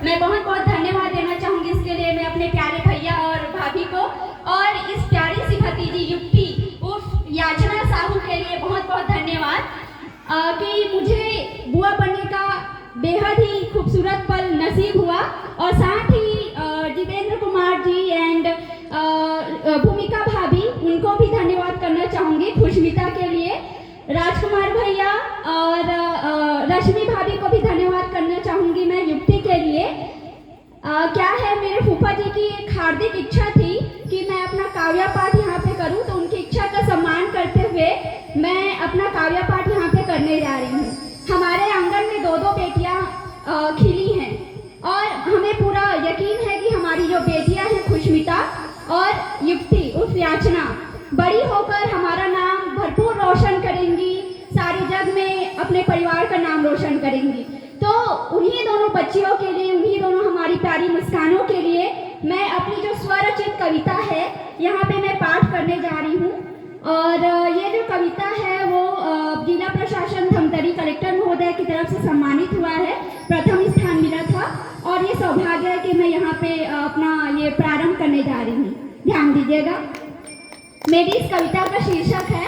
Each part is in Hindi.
मैं बहुत बहुत धन्यवाद देना चाहूँगी इसके लिए मैं अपने प्यारे भैया और भाभी को, और इस प्यारी सी भतीजी युक्ति उर्फ याचना साहू के लिए बहुत बहुत धन्यवाद कि मुझे बुआ बनने का बेहद ही खूबसूरत पल नसीब हुआ। और साथ ही जितेंद्र कुमार जी एंड भूमिका भाभी, उनको भी धन्यवाद करना चाहूँगी खुशमिता के लिए। राजकुमार भैया और रश्मि भाभी को भी धन्यवाद करना चाहूँगी मैं युक्ति के लिए। क्या है, मेरे फूफा जी की एक हार्दिक इच्छा थी कि मैं अपना काव्य पाठ यहाँ पे करूँ, तो उनकी इच्छा का सम्मान करते हुए मैं अपना काव्य पाठ यहाँ पे करने जा रही हूँ। हमारे आंगन में दो बेटियाँ खिली हैं और हमें पूरा यकीन है कि हमारी जो बेटियाँ हैं खुशमिता और युक्ति उर्फ याचना, बड़ी होकर हमारा नाम भरपूर रोशन करेंगी, सारे जग में अपने परिवार का नाम रोशन करेंगी। तो उन्हीं दोनों बच्चियों के लिए, उन्हीं दोनों हमारी प्यारी मुस्कानों के लिए मैं अपनी जो स्वरचित कविता है यहाँ पे मैं पाठ करने जा रही हूँ। और ये जो कविता है वो जिला प्रशासन धमतरी कलेक्टर महोदय की तरफ से सम्मानित हुआ है, प्रथम स्थान मिला था, और ये सौभाग्य है कि मैं यहाँ पे अपना ये प्रारंभ करने जा रही हूँ। ध्यान दीजिएगा। मेरी इस कविता का शीर्षक है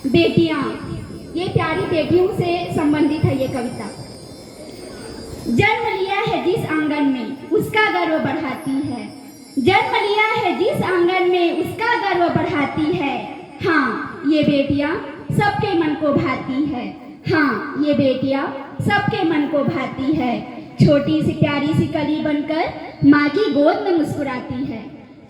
बेटियाँ। ये प्यारी बेटियों से संबंधित है ये कविता। जन्म लिया है जिस आंगन में उसका गर्व बढ़ाती है, जन्म लिया है जिस आंगन में उसका गर्व बढ़ाती है। हाँ ये बेटियाँ सबके मन को भाती है, हाँ ये बेटियाँ सबके मन को भाती है। छोटी सी प्यारी सी कली बनकर माँ की गोद में मुस्कुराती है,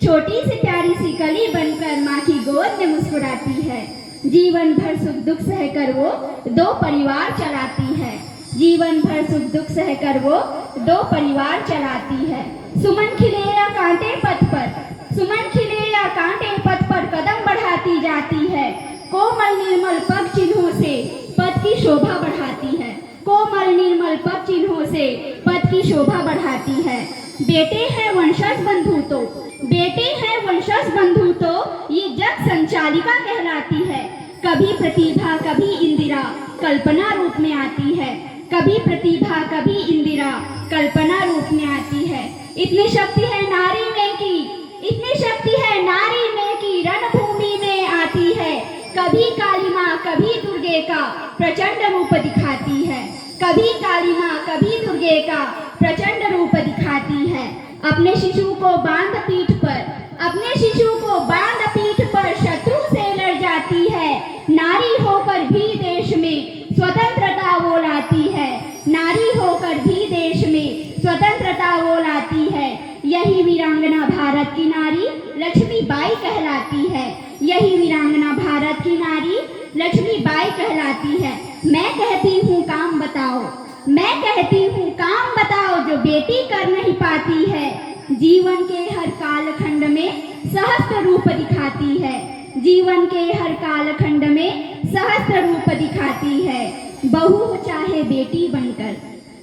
छोटी सी प्यारी सी कली बनकर माँ की गोद में मुस्कुराती है। जीवन भर सुख दुख सहकर वो दो परिवार चलाती है, जीवन भर सुख दुख सहकर वो दो परिवार चलाती है। सुमन खिले या कांटे पथ पर, सुमन खिले या कांटे पथ पर कदम बढ़ाती जाती है। कोमल निर्मल पग चिन्हों से पद की शोभा बढ़ाती है, कोमल निर्मल पग चिन्हों से पद की शोभा बढ़ाती है। बेटे हैं वंशज बंधु तो, बेटे हैं वंशज बंधु तो ये जग संचालिका कहलाती है। कभी प्रतिभा कभी इंदिरा कल्पना रूप में आती है, कभी प्रतिभा कभी इंदिरा कल्पना रूप में आती है। इतनी शक्ति है नारी में की, इतनी शक्ति है नारी में की रणभूमि में आती है। कभी काली माँ कभी दुर्गे का प्रचंड रूप दिखाती है, कभी काली माँ कभी दुर्गे का प्रचंड रूप दिखाती है। अपने शिशु को बांध पीठ पर, अपने शिशु को बांध पीठ पर शत्रु से लड़ जाती है। नारी होकर भी देश में स्वतंत्रता वो लाती है, नारी होकर भी देश में स्वतंत्रता वो लाती है। यही वीरांगना भारत की नारी लक्ष्मीबाई कहलाती है, यही वीरांगना भारत की नारी लक्ष्मीबाई कहलाती है। मैं कहती हूँ काम बताओ, मैं कहती हूँ काम बताओ जो बेटी कर नहीं पाती है। जीवन के हर कालखंड में सहस्त्र रूप दिखाती है, जीवन के हर कालखंड में सहस्त्र रूप दिखाती है। बहू हो चाहे बेटी बनकर,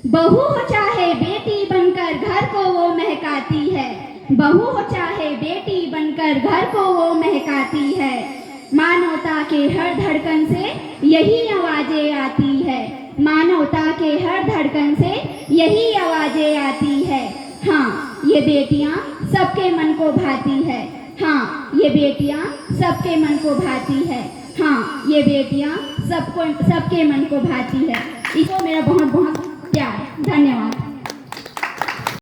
बहू हो चाहे बेटी बनकर घर को वो महकाती है, बहू हो चाहे बेटी बनकर घर को वो महकाती है। मानवता के हर धड़कन से यही आवाजें आती है, मानवता के हर धड़कन से यही आवाजें आती है। हाँ ये बेटियाँ सबके मन को भाती है, हाँ ये बेटियाँ सबके मन को भाती है, हाँ ये बेटियाँ सबके मन को भाती है। इसको मेरा बहुत बहुत प्यार, धन्यवाद।